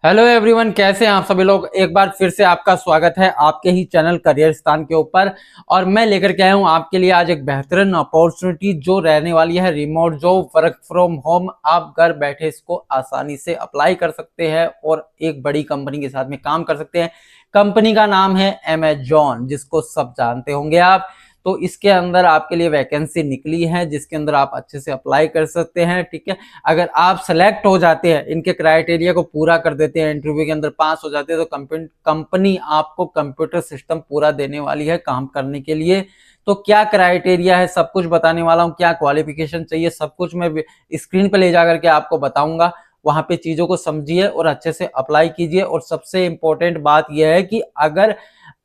Hello everyone, कैसे हैं आप सभी लोग। एक बार फिर से आपका स्वागत है आपके ही चैनल करियर स्थान के ऊपर। और मैं लेकर के आया हूं आपके लिए आज एक बेहतरीन अपॉर्चुनिटी जो रहने वाली है remote job, work from home. आप घर बैठे इसको आसानी से अप्लाई कर सकते हैं और एक बड़ी कंपनी के साथ में काम कर सकते हैं। कंपनी का नाम है अमेजॉन, जिसको सब जानते होंगे आप। तो इसके अंदर आपके लिए वैकेंसी निकली है जिसके अंदर आप अच्छे से अप्लाई कर सकते हैं। ठीक है, अगर आप सेलेक्ट हो जाते हैं, इनके क्राइटेरिया को पूरा कर देते हैं, इंटरव्यू के अंदर पास हो जाते हैं, तो कंपनी आपको कंप्यूटर सिस्टम पूरा देने वाली है काम करने के लिए। तो क्या क्राइटेरिया है सब कुछ बताने वाला हूं, क्या क्वालिफिकेशन चाहिए सब कुछ मैं स्क्रीन पे ले जाकर के आपको बताऊंगा। वहां पे चीजों को समझिए और अच्छे से अप्लाई कीजिए। और सबसे इंपॉर्टेंट बात यह है कि अगर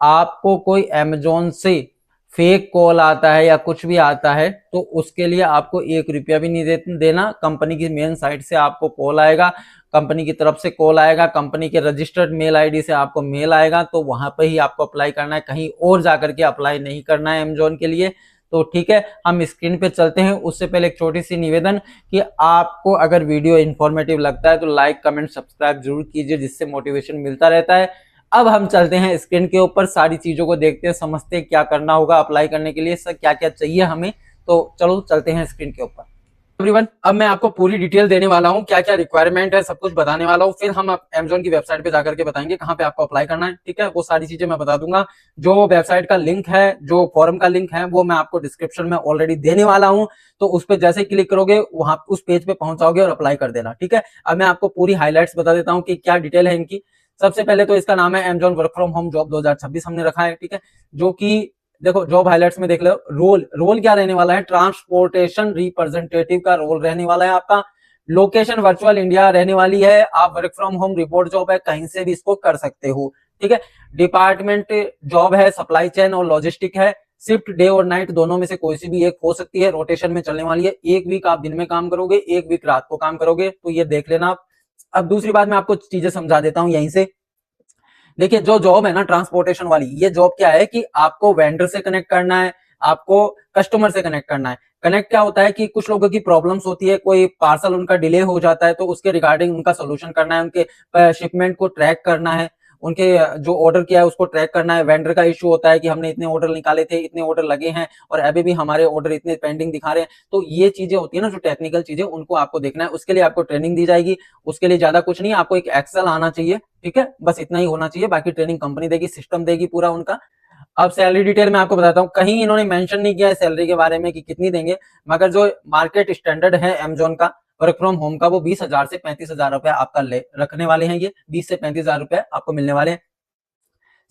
आपको कोई अमेजोन से फेक कॉल आता है या कुछ भी आता है तो उसके लिए आपको 1 रुपया भी नहीं देना। कंपनी की मेन साइट से आपको कॉल आएगा, कंपनी की तरफ से कॉल आएगा, कंपनी के रजिस्टर्ड मेल आईडी से आपको मेल आएगा, तो वहां पर ही आपको अप्लाई करना है, कहीं और जाकर के अप्लाई नहीं करना है अमेजोन के लिए। तो ठीक है, हम स्क्रीन पे चलते हैं। उससे पहले एक छोटी सी निवेदन कि आपको अगर वीडियो इंफॉर्मेटिव लगता है तो लाइक कमेंट सब्सक्राइब जरूर कीजिए, जिससे मोटिवेशन मिलता रहता है। अब हम चलते हैं स्क्रीन के ऊपर, सारी चीजों को देखते हैं, समझते हैं क्या करना होगा अप्लाई करने के लिए, सर क्या क्या चाहिए हमें। तो चलो चलते हैं स्क्रीन के ऊपर। एवरीवन, अब मैं आपको पूरी डिटेल देने वाला हूं, क्या क्या रिक्वायरमेंट है सब कुछ बताने वाला हूं। फिर हम अमेजोन की वेबसाइट पे जाकर के बताएंगे कहां पे आपको अप्लाई करना है। ठीक है, वो सारी चीजें मैं बता दूंगा। जो वेबसाइट का लिंक है, जो फॉर्म का लिंक है, वो मैं आपको डिस्क्रिप्शन में ऑलरेडी देने वाला हूं। तो उस पर जैसे क्लिक करोगे वहां उस पेज पे पहुंच जाओगे और अप्लाई कर देना। ठीक है, अब मैं आपको पूरी हाईलाइट्स बता देता हूँ कि क्या डिटेल है इनकी। सबसे पहले तो इसका नाम है Amazon work from home job 2026 हमने रखा है। ठीक है, जो कि देखो जॉब हाइलाइट्स में देख लो, रोल क्या रहने वाला है, ट्रांसपोर्टेशन रिप्रेजेंटेटिव का रोल रहने वाला है आपका। लोकेशन वर्चुअल इंडिया रहने वाली है। आप work from home report job है, कहीं से भी इसको कर सकते हो। ठीक है, डिपार्टमेंट जॉब है, सप्लाई चेन और लॉजिस्टिक है। शिफ्ट डे और नाइट दोनों में से कोई सी भी एक हो सकती है, रोटेशन में चलने वाली है। एक वीक आप दिन में काम करोगे, एक वीक रात को काम करोगे, तो ये देख लेना आप। अब दूसरी बात मैं आपको चीजें समझा देता हूं यहीं से। देखिए, जो जॉब है ना ट्रांसपोर्टेशन वाली, ये जॉब क्या है कि आपको वेंडर से कनेक्ट करना है, आपको कस्टमर से कनेक्ट करना है। कनेक्ट क्या होता है कि कुछ लोगों की प्रॉब्लम्स होती है, कोई पार्सल उनका डिले हो जाता है तो उसके रिगार्डिंग उनका सोल्यूशन करना है, उनके शिपमेंट को ट्रैक करना है, उनके जो ऑर्डर किया है उसको ट्रैक करना है। वेंडर का इश्यू होता है कि हमने इतने ऑर्डर निकाले थे, इतने ऑर्डर लगे हैं और अभी भी हमारे ऑर्डर इतने पेंडिंग दिखा रहे हैं। तो ये चीजें होती है ना, जो टेक्निकल चीजें, उनको आपको देखना है। उसके लिए आपको ट्रेनिंग दी जाएगी। उसके लिए ज्यादा कुछ नहीं, आपको एक एक्सेल आना चाहिए। ठीक है, बस इतना ही होना चाहिए, बाकी ट्रेनिंग कंपनी देगी, सिस्टम देगी पूरा उनका। अब सैलरी डिटेल मैं आपको बताता हूँ। कहीं इन्होंने मेंशन नहीं किया है सैलरी के बारे में कि कितनी देंगे, मगर जो मार्केट स्टैंडर्ड है अमेजोन का वर्क फ्रॉम होम का, वो 20,000 से 35,000 रुपया आपका ले रखने वाले हैं। ये 20 से 35,000 रुपया आपको मिलने वाले हैं।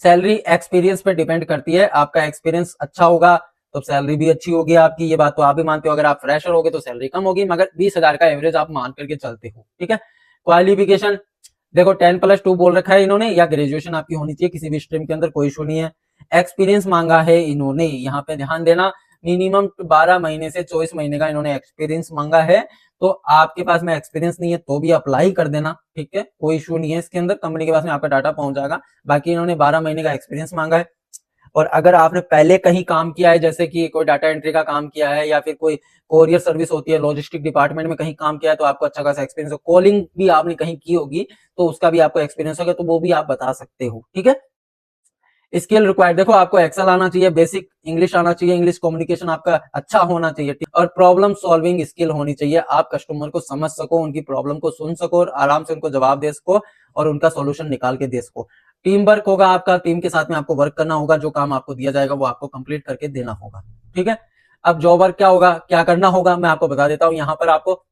सैलरी एक्सपीरियंस पे डिपेंड करती है, आपका एक्सपीरियंस अच्छा होगा तो सैलरी भी अच्छी होगी आपकी, ये बात तो आप भी मानते हो। अगर आप फ्रेशर होगे तो सैलरी कम होगी, मगर 20,000 का एवरेज आप मान करके चलते हो। ठीक है, क्वालिफिकेशन देखो 10+2 बोल रखा है इन्होंने, या ग्रेजुएशन आपकी होनी चाहिए किसी भी स्ट्रीम के अंदर, कोई इशू नहीं है। एक्सपीरियंस मांगा है इन्होंने, यहाँ पे ध्यान देना, मिनिमम 12 महीने से 24 महीने का इन्होंने एक्सपीरियंस मांगा है। तो आपके पास में एक्सपीरियंस नहीं है तो भी अप्लाई कर देना। ठीक है, कोई इशू नहीं है इसके अंदर, कंपनी के पास में आपका डाटा पहुंच जाएगा। बाकी इन्होंने 12 महीने का एक्सपीरियंस मांगा है। और अगर आपने पहले कहीं काम किया है, जैसे कि कोई डाटा एंट्री का काम किया है या फिर कोई कोरियर सर्विस होती है, लॉजिस्टिक डिपार्टमेंट में कहीं काम किया है, तो आपको अच्छा खासा एक्सपीरियंस हो। कॉलिंग भी आपने कहीं की होगी तो उसका भी आपको एक्सपीरियंस होगा, तो वो भी आप बता सकते हो। ठीक है, स्किल रिक्वायर्ड देखो, आपको एक्सेल आना चाहिए, बेसिक इंग्लिश आना चाहिए, इंग्लिश कम्युनिकेशन आपका अच्छा होना चाहिए, और प्रॉब्लम सॉल्विंग स्किल होनी चाहिए। आप कस्टमर को समझ सको, उनकी प्रॉब्लम को सुन सको और आराम से उनको जवाब दे सको और उनका सोल्यूशन निकाल के दे सको। टीम वर्क होगा आपका, टीम के साथ में आपको वर्क करना होगा, जो काम आपको दिया जाएगा वो आपको कंप्लीट करके देना होगा। ठीक है, अब जॉब वर्क क्या होगा, क्या करना होगा, मैं आपको बता देता हूँ। यहाँ पर आपको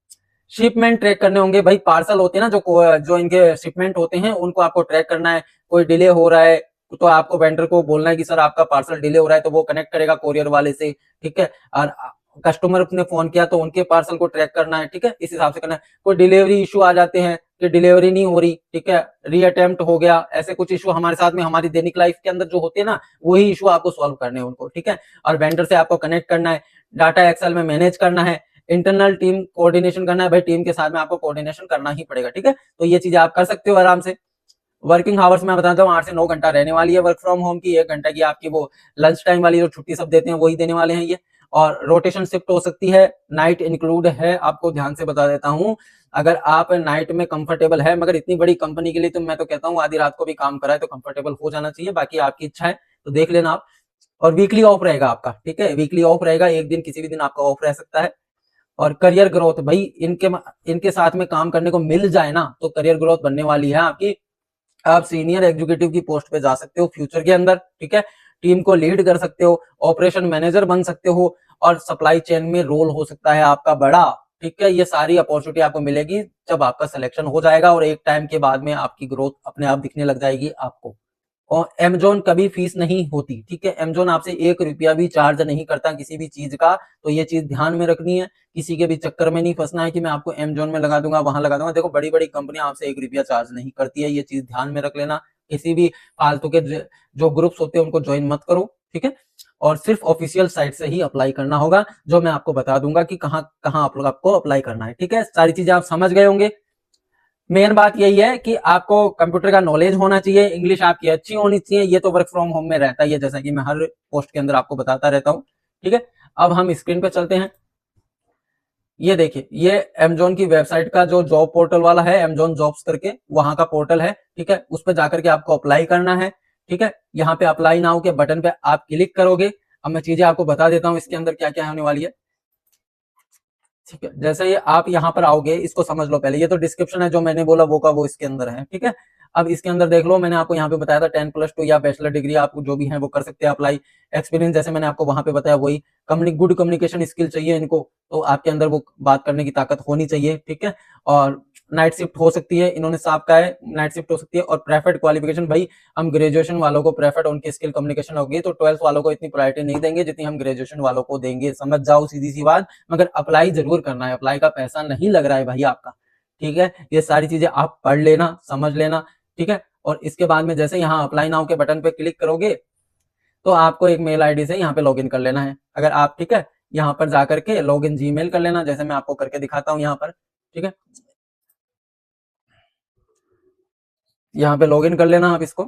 शिपमेंट ट्रैक करने होंगे। भाई पार्सल होते हैं ना, जो इनके शिपमेंट होते हैं, उनको आपको ट्रैक करना है। कोई डिले हो रहा है तो आपको वेंडर को बोलना है कि सर आपका पार्सल डिले हो रहा है, तो वो कनेक्ट करेगा कोरियर वाले से। ठीक है, और कस्टमर ने फोन किया तो उनके पार्सल को ट्रैक करना है। ठीक है, इस हिसाब से करना है। कोई डिलीवरी इशू आ जाते हैं कि डिलीवरी नहीं हो रही, ठीक है, रीअटेम्प्ट हो गया, ऐसे कुछ इशू हमारे साथ में हमारी दैनिक लाइफ के अंदर जो होते हैं ना, वही इशू आपको सॉल्व करने हैं उनको। ठीक है, और वेंडर से आपको कनेक्ट करना है, डाटा एक्सेल में मैनेज करना है, इंटरनल टीम कोऑर्डिनेशन करना है। भाई टीम के साथ में आपको कोऑर्डिनेशन करना ही पड़ेगा। ठीक है, तो ये चीजें आप कर सकते हो आराम से। वर्किंग आवर्स मैं बताता हूँ, 8 से 9 घंटा रहने वाली है वर्क फ्रॉम होम की। 1 घंटा की आपकी वो लंच टाइम वाली जो छुट्टी सब देते हैं वही देने वाले हैं ये। और रोटेशन शिफ्ट हो सकती है, नाइट इंक्लूड है, आपको ध्यान से बता देता हूं। अगर आप नाइट में कंफर्टेबल है, मगर इतनी बड़ी कंपनी के लिए तो मैं तो कहता हूं आधी रात को भी काम कराए तो कंफर्टेबल हो जाना चाहिए, बाकी आपकी इच्छा है तो देख लेना आप। और वीकली ऑफ रहेगा आपका, ठीक है, वीकली ऑफ रहेगा, एक दिन किसी भी दिन आपका ऑफ रह सकता है। और करियर ग्रोथ भाई इनके साथ में काम करने को मिल जाए ना तो करियर ग्रोथ बनने वाली है आपकी। आप सीनियर एग्जीक्यूटिव की पोस्ट पे जा सकते हो फ्यूचर के अंदर, ठीक है, टीम को लीड कर सकते हो, ऑपरेशन मैनेजर बन सकते हो, और सप्लाई चेन में रोल हो सकता है आपका बड़ा, ठीक है। ये सारी अपॉर्चुनिटी आपको मिलेगी जब आपका सिलेक्शन हो जाएगा, और एक टाइम के बाद में आपकी ग्रोथ अपने आप दिखने लग जाएगी आपको। और अमेजोन कभी फीस नहीं होती, ठीक है, अमेजोन आपसे 1 रुपया भी चार्ज नहीं करता किसी भी चीज का, तो ये चीज ध्यान में रखनी है। किसी के भी चक्कर में नहीं फंसना है कि मैं आपको अमेजोन में लगा दूंगा, वहां लगा दूंगा। देखो बड़ी बड़ी कंपनियां आपसे 1 रुपया चार्ज नहीं करती है, ये चीज ध्यान में रख लेना। किसी भी फालतू के जो ग्रुप्स होते हैं उनको ज्वाइन मत करो, ठीक है। और सिर्फ ऑफिशियल साइट से ही अप्लाई करना होगा, जो मैं आपको बता दूंगा कि कहाँ कहाँ आप लोग आपको अप्लाई करना है, ठीक है। सारी चीजें आप समझ गए होंगे। मेन बात यही है कि आपको कंप्यूटर का नॉलेज होना चाहिए, इंग्लिश आपकी अच्छी होनी चाहिए, ये तो वर्क फ्रॉम होम में रहता ही है, जैसा कि मैं हर पोस्ट के अंदर आपको बताता रहता हूँ, ठीक है। अब हम स्क्रीन पे चलते हैं। ये देखिए, ये अमेजोन की वेबसाइट का जो जॉब पोर्टल वाला है, अमेजोन जॉब्स करके वहां का पोर्टल है, ठीक है। उस पर जाकर के आपको अप्लाई करना है, ठीक है। यहाँ पे अप्लाई नाउ के बटन पे आप क्लिक करोगे। अब मैं चीजें आपको बता देता हूँ इसके अंदर क्या क्या होने वाली है, ठीक है। जैसे ये आप यहाँ पर आओगे, इसको समझ लो पहले, ये तो डिस्क्रिप्शन है, जो मैंने बोला वो का वो इसके अंदर है, ठीक है। अब इसके अंदर देख लो, मैंने आपको यहाँ पे बताया था 10+2 या बैचलर डिग्री आपको जो भी है वो कर सकते हैं अप्लाई। एक्सपीरियंस जैसे मैंने आपको वहां पे बताया वही। गुड कम्युनिकेशन स्किल चाहिए इनको, तो आपके अंदर वो बात करने की ताकत होनी चाहिए, ठीक है। और नाइट शिफ्ट हो सकती है, इन्होंने साफ कहा है नाइट शिफ्ट हो सकती है। और प्रेफर्ड क्वालिफिकेशन, भाई हम ग्रेजुएशन वालों को प्रेफर्ड उनकी स्किल कम्युनिकेशन होगी, तो 12th वालों को इतनी प्रायोरिटी नहीं देंगे जितनी हम ग्रेजुएशन वालों को देंगे, समझ जाओ, सीधी सी बात। मगर अप्लाई जरूर करना है, अप्लाई का पैसा नहीं लग रहा है भाई आपका, ठीक है। ये सारी चीजें आप पढ़ लेना, समझ लेना, ठीक है। और इसके बाद में जैसे यहाँ अप्लाई नाउ के बटन पे क्लिक करोगे तो आपको एक मेल आईडी से यहाँ पे लॉगिन कर लेना है। अगर आप, ठीक है, यहाँ पर जाकर के लॉगिन जीमेल कर लेना, जैसे मैं आपको करके दिखाता हूँ यहाँ पर, ठीक है। यहाँ पे लॉगिन कर लेना आप इसको।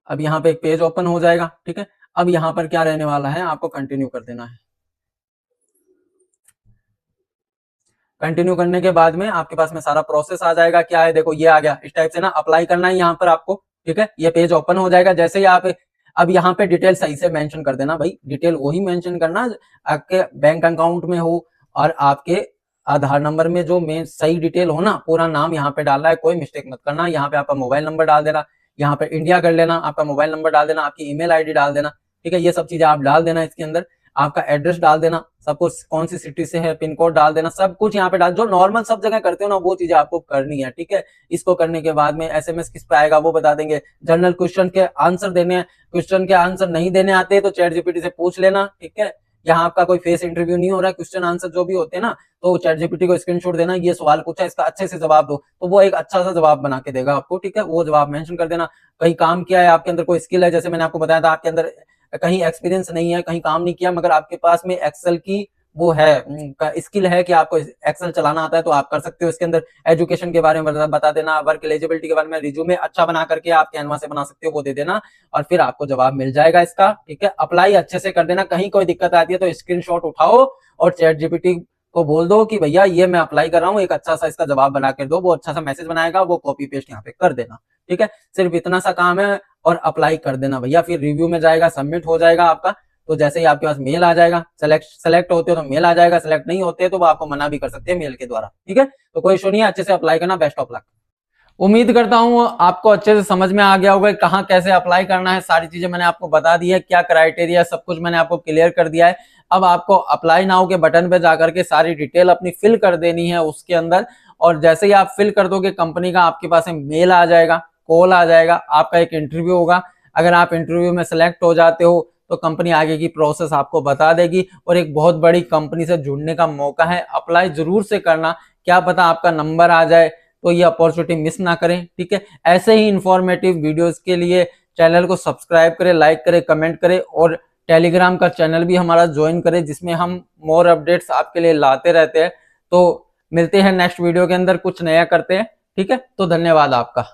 अब यहाँ पे एक पेज ओपन हो जाएगा, ठीक है। अब यहाँ पर क्या रहने वाला है, आपको कंटिन्यू कर देना है। कंटिन्यू करने के बाद में आपके पास में सारा प्रोसेस आ जाएगा। क्या है, देखो ये आ गया, इस टाइप से ना अप्लाई करना है यहाँ पर आपको, ठीक है। ये पेज ओपन हो जाएगा। जैसे ही आप, अब यहाँ पे डिटेल सही से मेंशन कर देना भाई, डिटेल वही मेंशन करना आपके बैंक अकाउंट में हो, और आपके आधार नंबर में जो मेन सही डिटेल हो ना, पूरा नाम यहाँ पे डालना है, कोई मिस्टेक मत करना। यहाँ पे आपका मोबाइल नंबर डाल देना, यहाँ पे इंडिया कर लेना, आपका मोबाइल नंबर डाल देना, आपकी ईमेल आईडी डाल देना, ठीक है। ये सब चीजें आप डाल देना इसके अंदर। आपका एड्रेस डाल देना, सब कुछ, कौन सी सिटी से है, पिन कोड डाल देना, सब कुछ यहाँ पे डाल, जो नॉर्मल सब जगह करते हो ना वो चीजें आपको करनी है, ठीक है। इसको करने के बाद में एसएमएस किस पे आएगा वो बता देंगे। जनरल क्वेश्चन के आंसर देने हैं, क्वेश्चन के आंसर नहीं देने आते तो चैट जीपीटी से पूछ लेना, ठीक है। यहाँ आपका कोई फेस इंटरव्यू नहीं हो रहा है, क्वेश्चन आंसर जो भी होते हैं ना, तो चैट जीपीटी को स्क्रीनशॉट देना, ये सवाल पूछा, इसका अच्छे से जवाब दो, तो वो एक अच्छा सा जवाब बना के देगा आपको, ठीक है। वो जवाब मेंशन कर देना। कहीं काम किया है, आपके अंदर कोई स्किल है, जैसे मैंने आपको बताया था आपके अंदर कहीं एक्सपीरियंस नहीं है, कहीं काम नहीं किया, मगर आपके पास में एक्सेल की वो है, स्किल है कि आपको एक्सेल चलाना आता है, तो आप कर सकते हो। इसके अंदर एजुकेशन के बारे में बता देना, वर्क एलिजिबिलिटी के बारे में, रिज्यूमे अच्छा बना करके आप कैनवा से बना सकते हो, वो दे देना, और फिर आपको जवाब मिल जाएगा इसका, ठीक है। अप्लाई अच्छे से कर देना। कहीं कोई दिक्कत आती है तो स्क्रीनशॉट उठाओ और चैट जीपीटी को बोल दो कि भैया ये मैं अप्लाई कर रहा हूँ, एक अच्छा सा इसका जवाब बना कर दो। वो अच्छा सा मैसेज बनाएगा, वो कॉपी पेस्ट यहाँ पे कर देना, ठीक है। सिर्फ इतना सा काम है, और अप्लाई कर देना भैया। फिर रिव्यू में जाएगा, सबमिट हो जाएगा आपका। तो जैसे ही आपके पास मेल आ जाएगा, सेलेक्ट होते हो तो मेल आ जाएगा, सेलेक्ट नहीं होते तो वो आपको मना भी कर सकते हैं मेल के द्वारा, ठीक है। तो कोई इशू नहीं है, अच्छे से अप्लाई करना। Best of luck. उम्मीद करता हूं आपको अच्छे से समझ में आ गया होगा कहाँ कैसे अप्लाई करना है। सारी चीजें मैंने आपको बता दी है, क्या क्राइटेरिया, सब कुछ मैंने आपको क्लियर कर दिया है। अब आपको अप्लाई नाउ के बटन पे जाकर के सारी डिटेल अपनी फिल कर देनी है उसके अंदर, और जैसे ही आप फिल कर दोगे कंपनी का आपके पास मेल आ जाएगा, कॉल आ जाएगा, आपका एक इंटरव्यू होगा। अगर आप इंटरव्यू में सिलेक्ट हो जाते हो तो कंपनी आगे की प्रोसेस आपको बता देगी, और एक बहुत बड़ी कंपनी से जुड़ने का मौका है। अप्लाई जरूर से करना, क्या पता आपका नंबर आ जाए, तो ये अपॉर्चुनिटी मिस ना करें, ठीक है। ऐसे ही इंफॉर्मेटिव वीडियोस के लिए चैनल को सब्सक्राइब करें, लाइक करें, कमेंट करें, और टेलीग्राम का चैनल भी हमारा ज्वाइन करें, जिसमें हम मोर अपडेट्स आपके लिए लाते रहते हैं। तो मिलते हैं नेक्स्ट वीडियो के अंदर, कुछ नया करते हैं, ठीक है। तो धन्यवाद आपका।